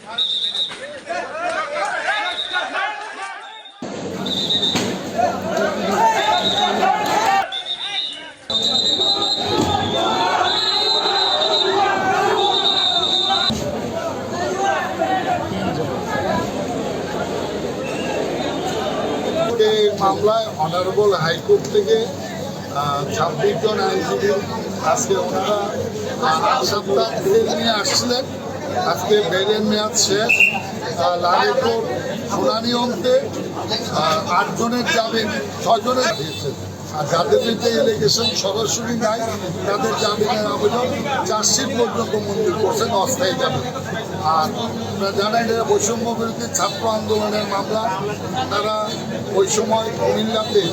মামলায় honourable high court থেকে 26 জন আইনজীবী আজকে ওনারা 8 সপ্তাহ বেল নিয়ে আসছিলেন। আজকে বেলের মেয়াদ শেষ। লালের কোর্ট শুনানি অন্তে 8 জনের জামিন 6 জনের দিয়েছেন। আর যাদের বিরুদ্ধে এলিগেশন সরাসরি নাই তাদের জামিনের আবেদন চার্জশিট পর্যন্ত মঞ্জুর করছেন অস্থায়ী জামিন। আর জানেন এরা বৈষম্য বিরোধী ছাত্র আন্দোলনের মামলা। তারা ওই সময় কুমিল্লাতে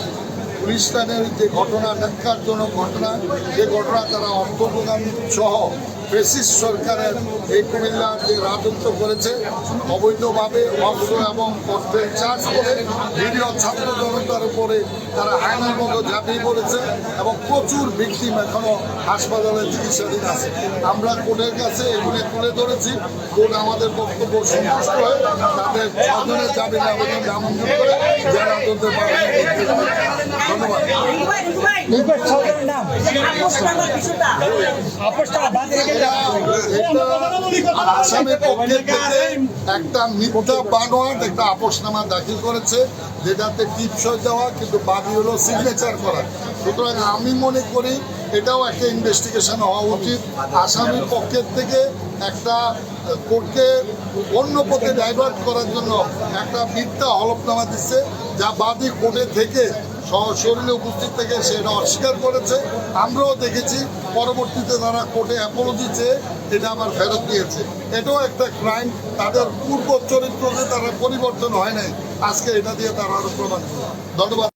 পুলিশ লাইনের যে ঘটনা, ন্যাক্কারজনক ঘটনা, যে ঘটনা তারা অর্থ প্রদান সহ ফ্যাসিস্ট সরকারের এই কুমিল্লার যে রাজত্ব করেছে অবৈধভাবে অস্ত্র এবং অস্ত্রের চার্জ করে নিরীহ ছাত্র জনতার উপরে তারা আইনের মতো ঝাঁপিয়ে পড়েছে এবং প্রচুর ভিকটিম এখনো হাসপাতালে চিকিৎসাধীন আছে। আমরা কোর্টের কাছে এগুলি তুলে ধরেছি। কোর্ট আমাদের বক্তব্য সন্তুষ্ট হয়ে তাদের 6 জনের জামিন আবেদন নামঞ্জুর করে জেলা তদন্তের ধন্যবাদ। আসামের পক্ষে থেকে একটা মিথ্যা বানোয়াট একটা আপোষনামা দাখিল করেছে, যেটাতে টিপসই দেওয়া, কিন্তু বাদী হলো সিগনেচার করা। সুতরাং আমি মনে করি এটাও একটা ইনভেস্টিগেশন হওয়া উচিত। আসামির পক্ষের থেকে একটা কোর্টকে অন্য পথে ডাইভার্ট করার জন্য একটা মিথ্যা হলফনামা দিচ্ছে, যা বাদী কোর্টে থেকে সশরীরে উপস্থিত থেকে সেটা অস্বীকার করেছে। আমরাও দেখেছি পরবর্তীতে তারা কোর্টে অ্যাপোলজি চেয়ে এটা আবার ফেরত দিয়েছে। এটাও একটা ক্রাইম। তাদের পূর্ব চরিত্র যে তারা পরিবর্তন হয় নাই, আজকে এটা দিয়ে তারা আরো প্রমাণ করে। ধন্যবাদ।